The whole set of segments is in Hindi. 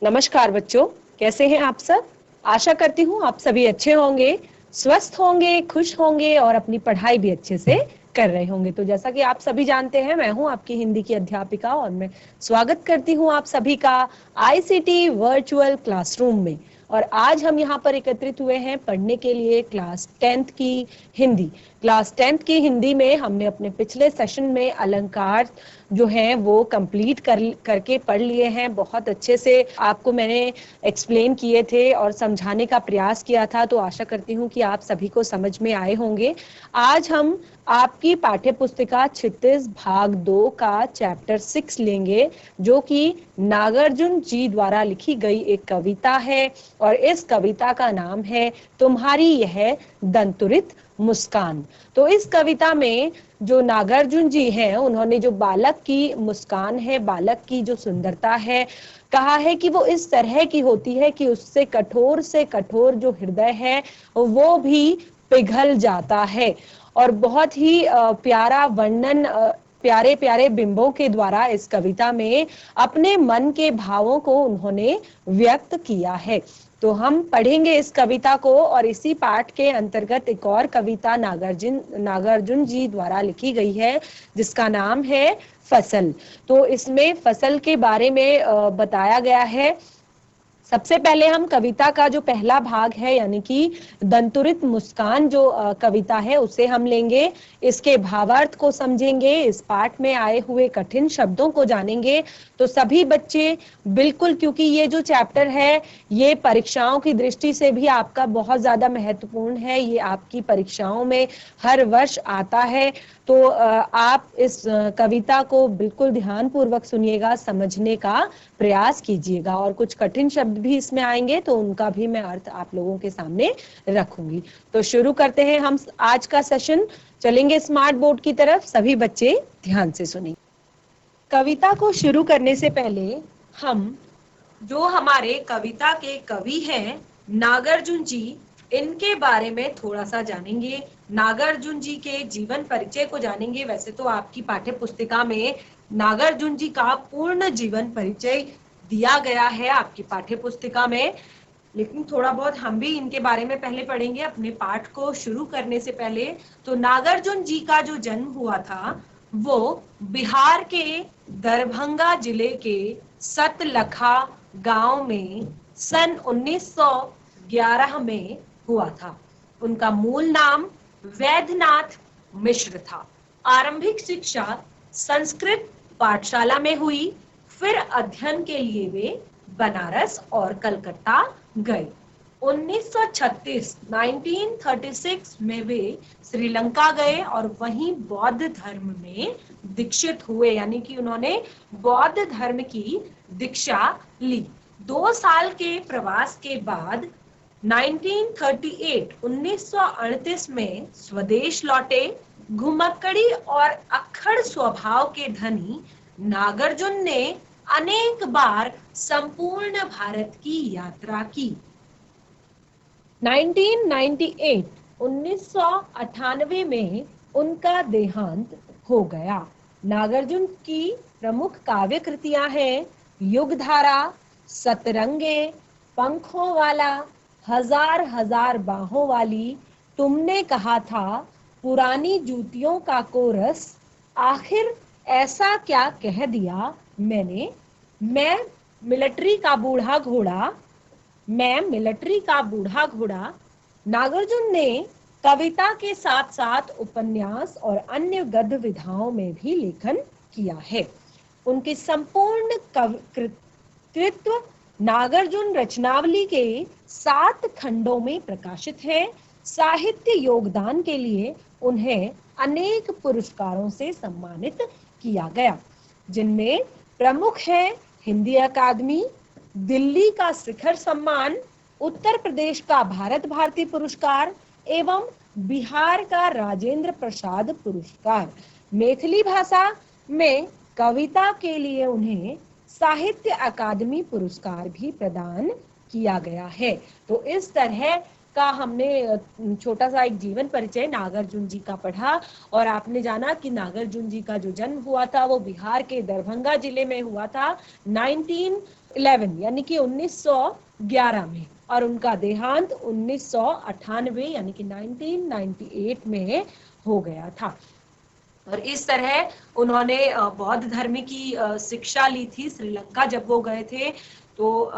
नमस्कार बच्चों, कैसे हैं आप सब। आशा करती हूँ आप सभी अच्छे होंगे, स्वस्थ होंगे, खुश होंगे और अपनी पढ़ाई भी अच्छे से कर रहे होंगे। तो जैसा कि आप सभी जानते हैं, मैं हूँ आपकी हिंदी की अध्यापिका और मैं स्वागत करती हूँ आप सभी का आईसीटी वर्चुअल क्लासरूम में। और आज हम यहाँ पर एकत्रित हुए हैं पढ़ने के लिए क्लास 10th की हिंदी। क्लास 10th की हिंदी में हमने अपने पिछले सेशन में अलंकार जो हैं वो कंप्लीट करके पढ़ लिए हैं। बहुत अच्छे से आपको मैंने एक्सप्लेन किए थे और समझाने का प्रयास किया था, तो आशा करती हूँ कि आप सभी को समझ में आए होंगे। आज हम आपकी पाठ्य पुस्तिका 36 भाग 2 का चैप्टर 6 लेंगे, जो कि नागार्जुन जी द्वारा लिखी गई एक कविता है और इस कविता का नाम है तुम्हारी यह दंतुरित मुस्कान। तो इस कविता में जो नागार्जुन जी हैं, उन्होंने जो बालक की मुस्कान है, बालक की जो सुंदरता है, कहा है कि वो इस तरह की होती है कि उससे कठोर से कठोर जो हृदय है वो भी पिघल जाता है। और बहुत ही प्यारा वर्णन, प्यारे प्यारे बिंबों के द्वारा इस कविता में अपने मन के भावों को उन्होंने व्यक्त किया है। तो हम पढ़ेंगे इस कविता को और इसी पाठ के अंतर्गत एक और कविता नागार्जुन जी द्वारा लिखी गई है, जिसका नाम है फसल। तो इसमें फसल के बारे में बताया गया है। सबसे पहले हम कविता का जो पहला भाग है, यानी कि दंतुरित मुस्कान जो कविता है, उसे हम लेंगे। इसके भावार्थ को समझेंगे, इस पाठ में आए हुए कठिन शब्दों को जानेंगे। तो सभी बच्चे बिल्कुल, क्योंकि ये जो चैप्टर है ये परीक्षाओं की दृष्टि से भी आपका बहुत ज्यादा महत्वपूर्ण है, ये आपकी परीक्षाओं में हर वर्ष आता है। तो आप इस कविता को बिल्कुल ध्यान पूर्वक सुनिएगा, समझने का प्रयास कीजिएगा। और कुछ कठिन शब्द भी इसमें आएंगे तो उनका भी मैं अर्थ आप लोगों के सामने रखूंगी। तो शुरू करते हैं हम आज का सेशन। चलेंगे स्मार्ट बोर्ड की तरफ, सभी बच्चे ध्यान से सुनिए। कविता को शुरू करने से पहले हम जो हमारे कविता के कवि हैं नागार्जुन जी, इनके बारे में थोड़ा सा जानेंगे। नागार्जुन जी के जीवन परिचय को जानेंगे। वैसे तो आपकी पाठ्य पुस्तिका में नागार्जुन जी का पूर्ण जीवन परिचय दिया गया है आपकी पाठ्य पुस्तिका में, लेकिन थोड़ा बहुत हम भी इनके बारे में पहले पढ़ेंगे अपने पाठ को शुरू करने से पहले। तो नागार्जुन जी का जो जन्म हुआ था वो बिहार के दरभंगा जिले के सतलखा गांव में सन 1911 में हुआ था। उनका मूल नाम वैद्यनाथ मिश्र था। आरंभिक शिक्षा संस्कृत पाठशाला में हुई, फिर अध्ययन के लिए वे बनारस और कलकत्ता गए। 1936 में वे श्रीलंका गए और वहीं बौद्ध धर्म में दीक्षित हुए, यानी कि उन्होंने बौद्ध धर्म की दीक्षा ली। 2 साल के प्रवास के बाद 1938 में स्वदेश लौटे। घुमक्कड़ी और अक्खड़ स्वभाव के धनी नागार्जुन ने अनेक बार संपूर्ण भारत की यात्रा की। 1998 में उनका देहांत हो गया। नागार्जुन की प्रमुख काव्य कृतियां हैं युगधारा, सतरंगे, पंखों वाला, हजार हजार बाहों वाली, तुमने कहा था, पुरानी जूतियों का कोरस, आखिर ऐसा क्या कह दिया मैंने, मैं मिलिट्री का बूढ़ा घोड़ा। नागार्जुन ने कविता के साथ साथ उपन्यास और अन्य गद्य विधाओं में भी लेखन किया है। उनके संपूर्ण कृतित्व नागार्जुन रचनावली के 7 खंडों में प्रकाशित है। साहित्य योगदान के लिए उन्हें अनेक पुरस्कारों से सम्मानित किया गया, जिनमें प्रमुख है हिंदी अकादमी, दिल्ली का शिखर सम्मान, उत्तर प्रदेश का भारत भारती पुरस्कार एवं बिहार का राजेंद्र प्रसाद पुरस्कार। मैथिली भाषा में कविता के लिए उन्हें साहित्य अकादमी पुरस्कार भी प्रदान किया गया है। तो इस तरह का हमने छोटा सा एक जीवन परिचय नागार्जुन जी का पढ़ा, और आपने जाना कि नागार्जुन जी का जो जन्म हुआ था वो बिहार के दरभंगा जिले में हुआ था 1911 यानी कि 1911 में, और उनका देहांत 1998 यानी कि 1998 में हो गया था। और इस तरह उन्होंने बौद्ध धर्म की शिक्षा ली थी श्रीलंका जब वो गए थे। तो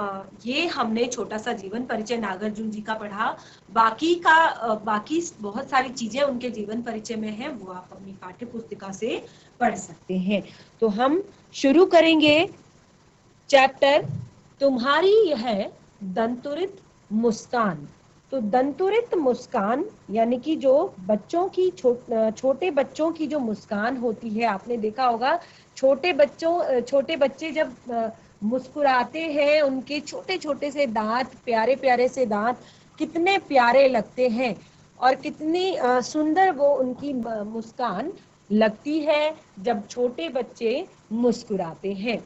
ये हमने छोटा सा जीवन परिचय नागार्जुन जी का पढ़ा। बाकी बहुत सारी चीजें उनके जीवन परिचय में हैं, वो आप अपनी पाठ्य पुस्तिका से पढ़ सकते हैं। तो हम शुरू करेंगे चैप्टर तुम्हारी यह दंतुरित मुस्कान। तो दंतुरित मुस्कान यानी कि जो बच्चों की छोटे बच्चों की जो मुस्कान होती है, आपने देखा होगा छोटे बच्चे जब मुस्कुराते हैं, उनके छोटे छोटे से दांत, प्यारे प्यारे से दांत कितने प्यारे लगते हैं, और कितनी सुंदर वो उनकी मुस्कान लगती है जब छोटे बच्चे मुस्कुराते हैं।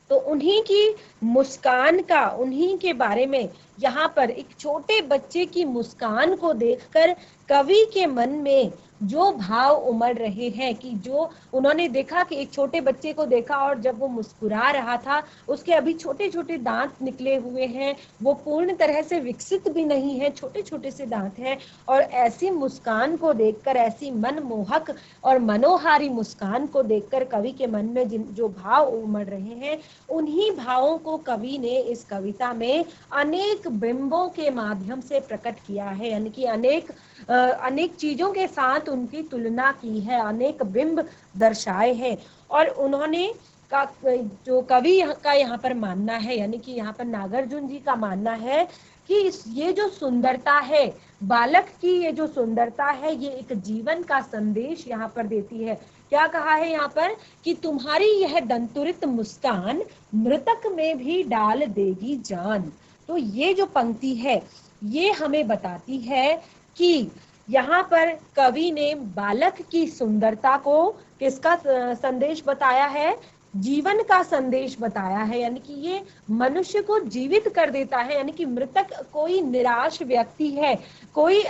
तो उन्हीं की मुस्कान का, उन्हीं के बारे में यहाँ पर एक छोटे बच्चे की मुस्कान को देखकर कवि के मन में जो भाव उमड़ रहे हैं, कि जो उन्होंने देखा कि एक छोटे बच्चे को देखा, और जब वो मुस्कुरा रहा था, उसके अभी छोटे छोटे दांत निकले हुए हैं, वो पूर्ण तरह से विकसित भी नहीं है, छोटे छोटे से दांत हैं, और ऐसी मुस्कान को देखकर, ऐसी मनमोहक और मनोहारी मुस्कान को देखकर कवि के मन में जो भाव उमड़ रहे हैं, उन्हीं भावों को कवि ने इस कविता में अनेक बिंबों के माध्यम से प्रकट किया है, यानी कि अनेक चीजों के साथ उनकी तुलना की है, अनेक बिंब दर्शाए हैं। और उन्होंने जो कवि का यहाँ पर मानना है, यानी कि यहाँ पर नागार्जुन जी का मानना है कि ये जो सुंदरता है, बालक की ये जो सुंदरता है, ये एक जीवन का संदेश यहाँ पर देती है। क्या कहा है यहाँ पर कि तुम्हारी यह दंतुरित मुस्कान मृतक में भी डाल देगी जान। तो ये जो पंक्ति है ये हमें बताती है कि यहाँ पर कवि ने बालक की सुंदरता को किसका संदेश बताया है, जीवन का संदेश बताया है, यानी कि ये मनुष्य को जीवित कर देता है। यानी कि मृतक कोई निराश व्यक्ति है, कोई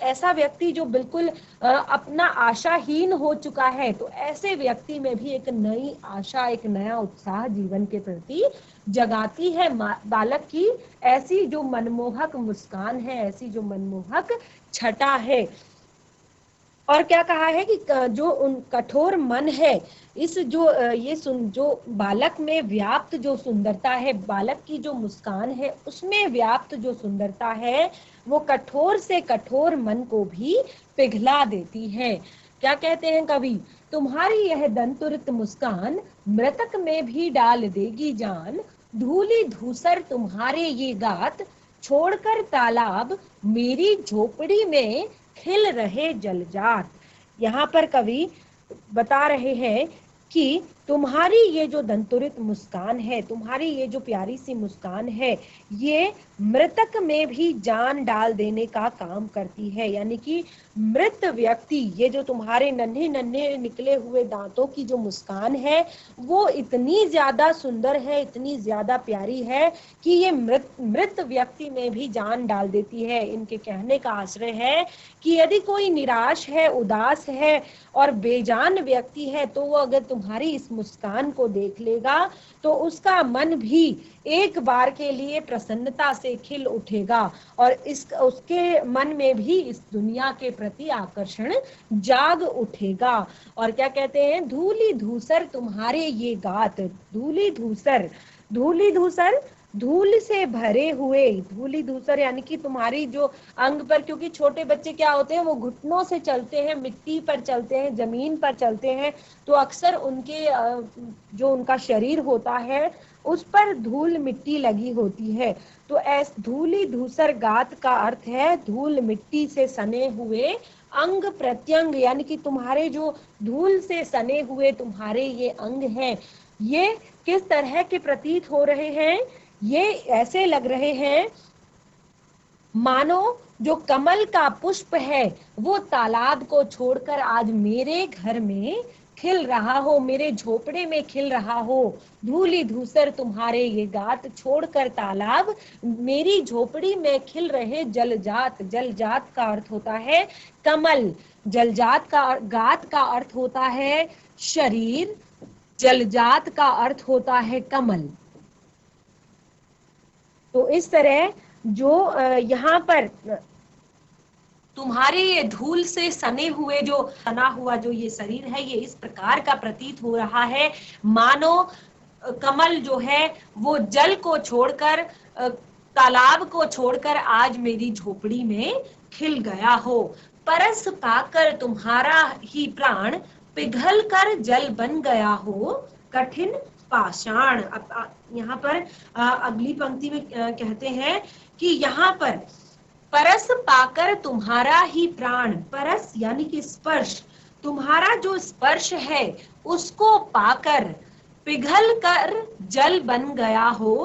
ऐसा व्यक्ति जो बिल्कुल अपना आशाहीन हो चुका है, तो ऐसे व्यक्ति में भी एक नई आशा, एक नया उत्साह जीवन के प्रति जगाती है बालक की ऐसी जो मनमोहक मुस्कान है, ऐसी जो मनमोहक छटा है। और क्या कहा है कि जो उन कठोर मन है, इस जो बालक में व्याप्त जो सुंदरता है, बालक की जो मुस्कान है उसमें व्याप्त जो सुंदरता है, वो कठोर से कठोर मन को भी पिघला देती है। क्या कहते हैं कवि, तुम्हारी यह दंतुरित मुस्कान मृतक में भी डाल देगी जान, धूली धूसर तुम्हारे ये गात, छोड़कर तालाब मेरी झोपड़ी में खिल रहे जलजात। यहाँ पर कवि बता रहे हैं कि तुम्हारी ये जो दंतुरित मुस्कान है, तुम्हारी ये जो प्यारी सी मुस्कान है, ये मृतक में भी जान डाल देने का काम करती है। यानी कि मृत व्यक्ति, ये जो तुम्हारे नन्हे नन्हे निकले हुए दांतों की जो मुस्कान है, वो इतनी ज्यादा सुंदर है, इतनी ज्यादा प्यारी है कि ये मृत व्यक्ति में भी जान डाल देती है। इनके कहने का आश्रय है कि यदि कोई निराश है, उदास है और बेजान व्यक्ति है, तो वो अगर तुम्हारी इस मुस्कान को देख लेगा तो उसका मन भी एक बार के लिए प्रसन्नता से खिल उठेगा, और उसके मन में भी इस दुनिया के प्रति आकर्षण जाग उठेगा। और क्या कहते हैं, धूली धूसर तुम्हारे ये गात, धूली धूसर, धूली धूसर धूल से भरे हुए, धूली धूसर यानी कि तुम्हारी जो अंग पर, क्योंकि छोटे बच्चे क्या होते हैं, वो घुटनों से चलते हैं, मिट्टी पर चलते हैं, जमीन पर चलते हैं, तो अक्सर उनके जो उनका शरीर होता है उस पर धूल मिट्टी लगी होती है। तो धूली धूसर गात का अर्थ है धूल मिट्टी से सने हुए अंग प्रत्यंग, यानी कि तुम्हारे जो धूल से सने हुए तुम्हारे ये अंग हैं, ये किस तरह के प्रतीत हो रहे हैं, ये ऐसे लग रहे हैं मानो जो कमल का पुष्प है वो तालाब को छोड़कर आज मेरे घर में खिल रहा हो, मेरे झोपड़े में खिल रहा हो, धूली धूसर तुम्हारे ये गात, छोड़कर तालाब मेरी झोपड़ी में खिल रहे जलजात। जलजात का अर्थ होता है कमल, जलजात का गात का अर्थ होता है शरीर, जलजात का अर्थ होता है कमल। तो इस तरह जो यहाँ पर तुम्हारे ये धूल से सने हुए जो सना हुआ जो ये शरीर है, ये इस प्रकार का प्रतीत हो रहा है मानो कमल जो है वो जल को छोड़कर, तालाब को छोड़कर आज मेरी झोपड़ी में खिल गया हो। परस पाकर तुम्हारा ही प्राण, पिघल कर जल बन गया हो कठिन पाषाण। अब यहाँ पर अगली पंक्ति में कहते हैं कि यहाँ पर परस पाकर तुम्हारा ही प्राण, परस यानी कि स्पर्श, तुम्हारा जो स्पर्श है उसको पाकर पिघल कर जल बन गया हो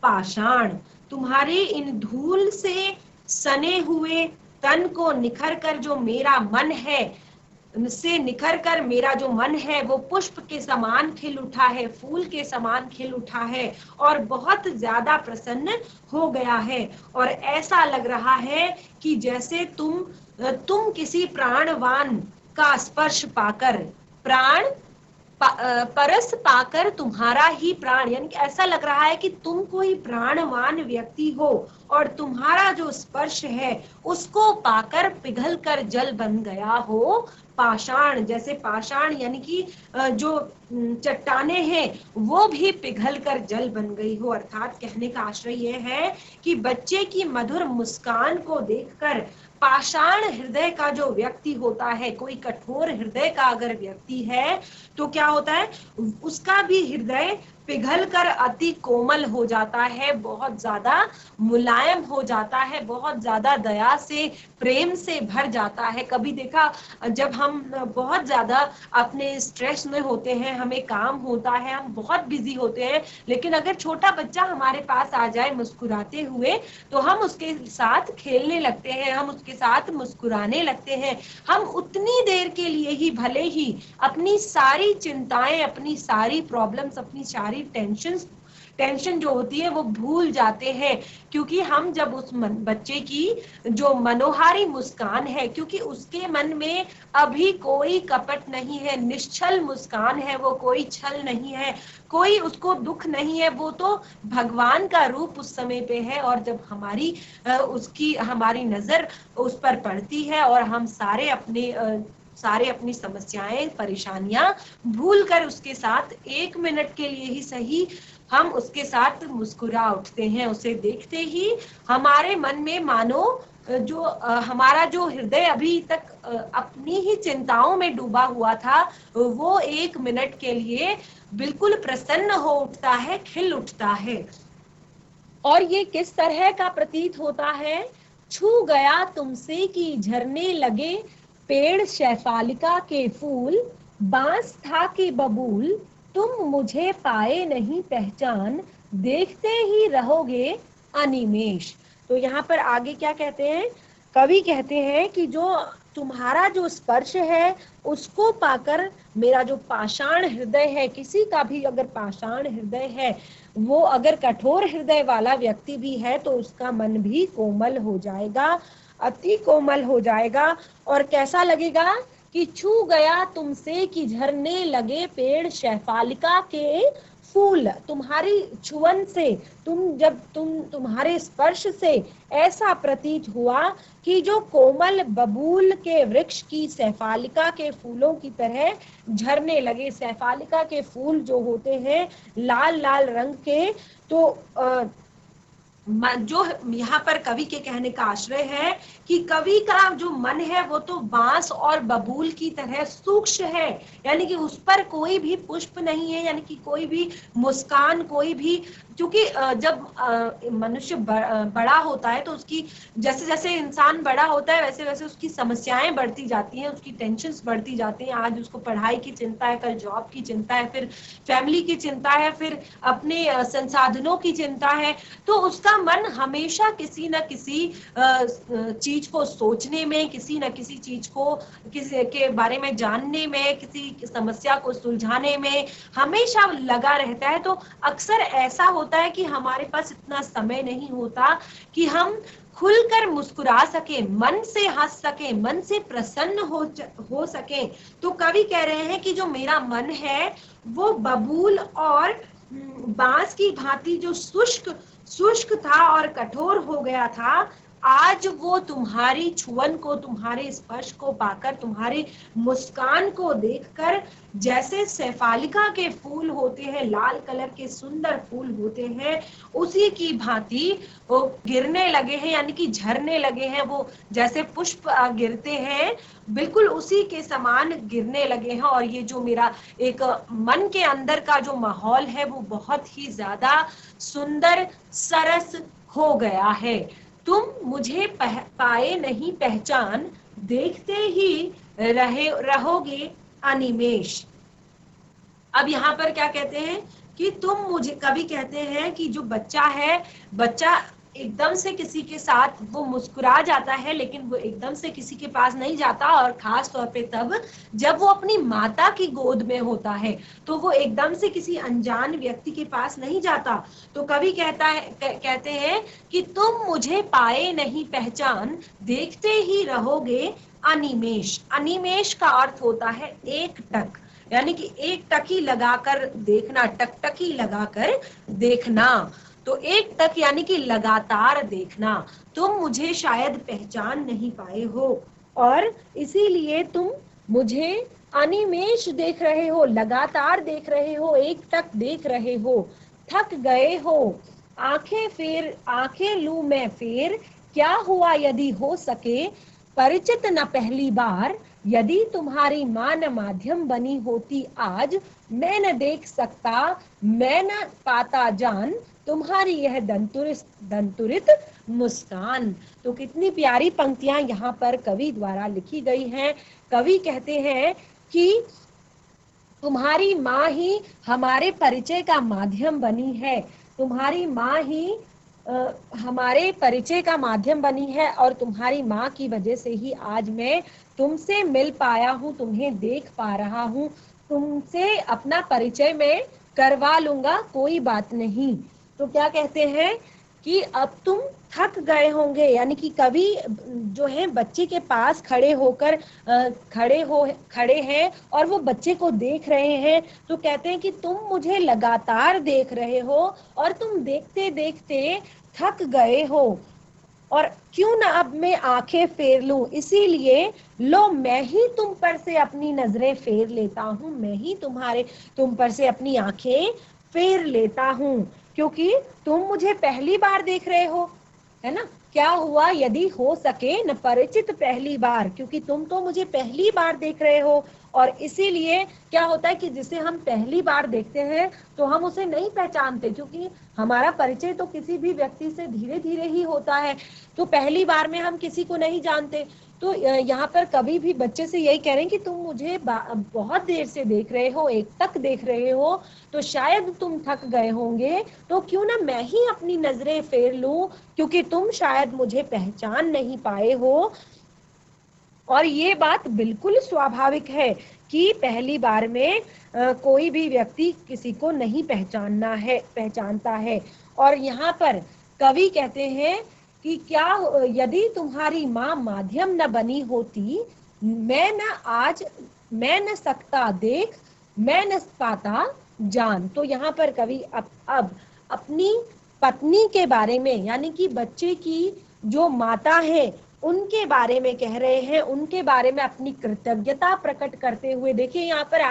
पाषाण। तुम्हारे इन धूल से सने हुए तन को निखर कर जो मेरा मन है, से निखर कर मेरा जो मन है वो पुष्प के समान खिल उठा है, फूल के समान खिल उठा है और बहुत ज्यादा प्रसन्न हो गया है। और ऐसा लग रहा है कि जैसे तुम किसी प्राणवान का स्पर्श पाकर, प्राण परस पाकर तुम्हारा ही प्राण, यानी कि ऐसा लग रहा है कि तुम कोई प्राणवान व्यक्ति हो और तुम्हारा जो स्पर्श है उसको पाकर पिघल कर जल बन गया हो पाषाण। जैसे पाषाण यानी कि जो चट्टाने हैं वो भी पिघल कर जल बन गई हो। अर्थात कहने का आशय यह है कि बच्चे की मधुर मुस्कान को देखकर पाषाण हृदय का जो व्यक्ति होता है, कोई कठोर हृदय का अगर व्यक्ति है तो क्या होता है, उसका भी हृदय पिघल कर अति कोमल हो जाता है, बहुत ज्यादा मुलायम हो जाता है, बहुत ज्यादा दया से प्रेम से भर जाता है। कभी देखा जब हम बहुत ज्यादा अपने स्ट्रेस में होते हैं, हमें काम होता है, हम बहुत बिजी होते हैं, लेकिन अगर छोटा बच्चा हमारे पास आ जाए मुस्कुराते हुए तो हम उसके साथ खेलने लगते हैं, हम उसके साथ मुस्कुराने लगते हैं। हम उतनी देर के लिए ही भले ही अपनी सारी चिंताएं, अपनी सारी प्रॉब्लम्स, अपनी सारी टेंशन जो होती है वो भूल जाते हैं, क्योंकि हम जब उस बच्चे की जो मनोहारी मुस्कान है, क्योंकि उसके मन में अभी कोई कपट नहीं है, निश्चल मुस्कान है वो, कोई छल नहीं है, कोई उसको दुख नहीं है, वो तो भगवान का रूप उस समय पे है। और जब हमारी नजर उस पर पड़ती है और हम सारे अपनी समस्याएं, परेशानियां भूल कर उसके साथ 1 मिनट के लिए ही सही हम उसके साथ मुस्कुरा उठते हैं, उसे देखते ही हमारे मन में मानो जो हमारा जो हृदय अभी तक अपनी ही चिंताओं में डूबा हुआ था वो 1 मिनट के लिए बिल्कुल प्रसन्न हो उठता है, खिल उठता है। और ये किस तरह का प्रतीत होता है, छू गया तुमसे कि झरने लगे पेड़ शैफालिका के फूल, बांस था कि बबूल, तुम मुझे पाए नहीं पहचान, देखते ही रहोगे अनिमेष। तो यहाँ पर आगे क्या कहते हैं, कवि कहते हैं कि जो तुम्हारा जो स्पर्श है उसको पाकर मेरा जो पाषाण हृदय है, किसी का भी अगर पाषाण हृदय है, वो अगर कठोर हृदय वाला व्यक्ति भी है तो उसका मन भी कोमल हो जाएगा, अति कोमल हो जाएगा। और कैसा लगेगा कि छू गया तुमसे कि झरने लगे पेड़ शैफालिका के फूल। तुम्हारी छुअन से, तुम्हारे स्पर्श से ऐसा प्रतीत हुआ कि जो कोमल बबूल के वृक्ष की शैफालिका के फूलों की तरह झरने लगे। शैफालिका के फूल जो होते हैं लाल लाल रंग के, तो जो यहाँ पर कवि के कहने का आश्रय है कि कवि का जो मन है वो तो बांस और बबूल की तरह सूक्ष्म है, यानी कि उस पर कोई भी पुष्प नहीं है, यानी कि कोई भी मुस्कान, कोई भी, क्योंकि जब मनुष्य बड़ा होता है तो उसकी, जैसे जैसे इंसान बड़ा होता है वैसे वैसे उसकी समस्याएं बढ़ती जाती हैं, उसकी टेंशन्स बढ़ती जाती हैं। आज उसको पढ़ाई की चिंता है, कल जॉब की चिंता है, फिर फैमिली की चिंता है, फिर अपने संसाधनों की चिंता है, तो उसका मेरा मन हमेशा किसी न किसी चीज को सोचने में, किसी न किसी चीज को किसी के बारे में जानने में, किसी समस्या को सुलझाने में हमेशा लगा रहता है। तो अक्सर ऐसा होता है कि हमारे पास इतना समय नहीं होता कि हम खुलकर मुस्कुरा सके, मन से हंस सके, मन से प्रसन्न हो सके। तो कवि कह रहे हैं कि जो मेरा मन है वो बबूल और बांस की भांति जो शुष्क था और कठोर हो गया था, आज वो तुम्हारी छुअन को, तुम्हारे स्पर्श को पाकर, तुम्हारी मुस्कान को देखकर जैसे शेफालिका के फूल होते हैं, लाल कलर के सुंदर फूल होते हैं, उसी की भांति वो गिरने लगे हैं, यानी कि झरने लगे हैं। वो जैसे पुष्प गिरते हैं, बिल्कुल उसी के समान गिरने लगे हैं। और ये जो मेरा एक मन के अंदर का जो माहौल है वो बहुत ही ज्यादा सुंदर सरस हो गया है। तुम मुझे पाए नहीं पहचान, देखते ही रहोगे अनिमेष। अब यहाँ पर क्या कहते हैं कि तुम मुझे, कवि कहते हैं कि जो बच्चा है, बच्चा एकदम से किसी के साथ वो मुस्कुरा जाता है, लेकिन वो एकदम से किसी के पास नहीं जाता, और खास तौर पे तब जब वो अपनी माता की गोद में होता है, तो वो एकदम से किसी अनजान व्यक्ति के पास नहीं जाता। तो कवि कहते हैं कि तुम मुझे पाए नहीं पहचान, देखते ही रहोगे अनिमेष। अनिमेष का अर्थ होता है एक टक, यानी कि एक टकी लगाकर देखना, टकटकी लगाकर देखना। तो एक टक यानी कि लगातार देखना। तुम मुझे शायद पहचान नहीं पाए हो, और इसीलिए तुम मुझे अनिमेष देख रहे हो, लगातार देख रहे हो, एक टक देख रहे हो। थक गए हो, आंखें लूं मैं फेर, क्या हुआ यदि हो सके परिचित न पहली बार। यदि तुम्हारी मां न माध्यम बनी होती आज, मैं न देख सकता, मैं न पाता जान तुम्हारी यह दंतुरित मुस्कान। तो कितनी प्यारी पंक्तियां यहाँ पर कवि द्वारा लिखी गई हैं। कवि कहते हैं कि तुम्हारी माँ ही हमारे परिचय का माध्यम बनी है, तुम्हारी माँ ही हमारे परिचय का माध्यम बनी है, और तुम्हारी माँ की वजह से ही आज मैं तुमसे मिल पाया हूँ, तुम्हें देख पा रहा हूँ, तुमसे अपना परिचय मैं करवा लूंगा, कोई बात नहीं। तो क्या कहते हैं कि अब तुम थक गए होंगे, यानी कि कवि जो है बच्चे के पास खड़े हैं और वो बच्चे को देख रहे हैं। तो कहते हैं कि तुम मुझे लगातार देख रहे हो और तुम देखते देखते थक गए हो, और क्यों ना अब मैं आंखें फेर लूं, इसीलिए लो मैं ही तुम पर से अपनी नजरें फेर लेता हूं, मैं ही तुम पर से अपनी आंखें फेर लेता हूं, क्योंकि तुम मुझे पहली बार देख रहे हो, है ना। क्या हुआ यदि हो सके न परिचित पहली बार, क्योंकि तुम तो मुझे पहली बार देख रहे हो, और इसीलिए क्या होता है कि जिसे हम पहली बार देखते हैं तो हम उसे नहीं पहचानते, क्योंकि हमारा परिचय तो किसी भी व्यक्ति से धीरे धीरे ही होता है। तो पहली बार में हम किसी को नहीं जानते। तो यहाँ पर कभी भी बच्चे से यही कह रहे हैं कि तुम मुझे बहुत देर से देख रहे हो, एक तक देख रहे हो, तो शायद तुम थक गए होंगे, तो क्यों ना मैं ही अपनी नजरें फेर लूं, क्योंकि तुम शायद मुझे पहचान नहीं पाए हो। और ये बात बिल्कुल स्वाभाविक है कि पहली बार में कोई भी व्यक्ति किसी को नहीं पहचानता है। और यहाँ पर कवि कहते हैं कि क्या यदि तुम्हारी माँ माध्यम न बनी होती, मैं न सकता देख, मैं न पाता जान। तो यहाँ पर कवि अब अपनी पत्नी के बारे में, यानी कि बच्चे की जो माता है उनके बारे में कह रहे हैं, उनके बारे में अपनी कृतज्ञता प्रकट करते हुए। देखिए यहाँ पर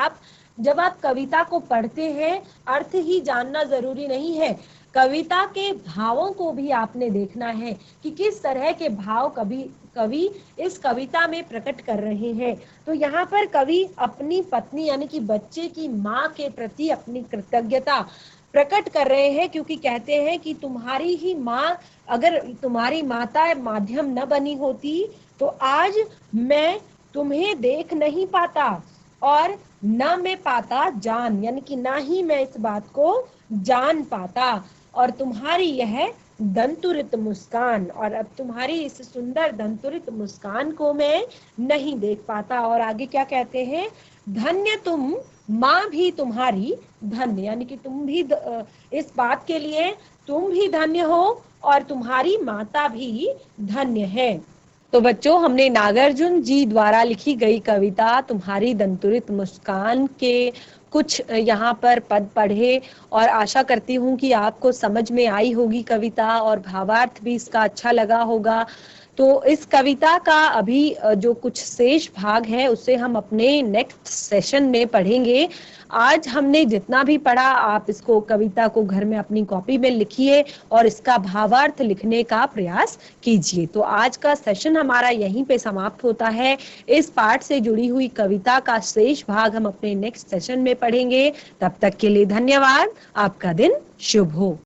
जब आप कविता को पढ़ते हैं, अर्थ ही जानना जरूरी नहीं है, कविता के भावों को भी आपने देखना है कि किस तरह के भाव कवि इस कविता में प्रकट कर रहे हैं। तो यहाँ पर कवि अपनी पत्नी यानी कि बच्चे की माँ के प्रति अपनी कृतज्ञता प्रकट कर रहे हैं, क्योंकि कहते हैं कि तुम्हारी ही माँ, अगर तुम्हारी माता माध्यम न बनी होती तो आज मैं तुम्हें देख नहीं पाता, और न मैं पाता जान, यानी कि ना ही मैं इस बात को जान पाता, और तुम्हारी यह दंतुरित मुस्कान, और अब तुम्हारी इस सुंदर दंतुरित मुस्कान को मैं नहीं देख पाता। और आगे क्या कहते हैं, धन्य तुम माँ भी तुम्हारी धन्य, यानी कि तुम भी इस बात के लिए तुम भी धन्य हो और तुम्हारी माता भी धन्य है। तो बच्चों, हमने नागार्जुन जी द्वारा लिखी गई कविता तुम्हारी दंतुरित मुस्कान के कुछ यहाँ पर पद पढ़े, और आशा करती हूँ कि आपको समझ में आई होगी कविता और भावार्थ भी इसका अच्छा लगा होगा। तो इस कविता का अभी जो कुछ शेष भाग है उसे हम अपने नेक्स्ट सेशन में पढ़ेंगे। आज हमने जितना भी पढ़ा, आप इसको कविता को घर में अपनी कॉपी में लिखिए और इसका भावार्थ लिखने का प्रयास कीजिए। तो आज का सेशन हमारा यहीं पे समाप्त होता है। इस पाठ से जुड़ी हुई कविता का शेष भाग हम अपने नेक्स्ट सेशन में पढ़ेंगे। तब तक के लिए धन्यवाद। आपका दिन शुभ हो।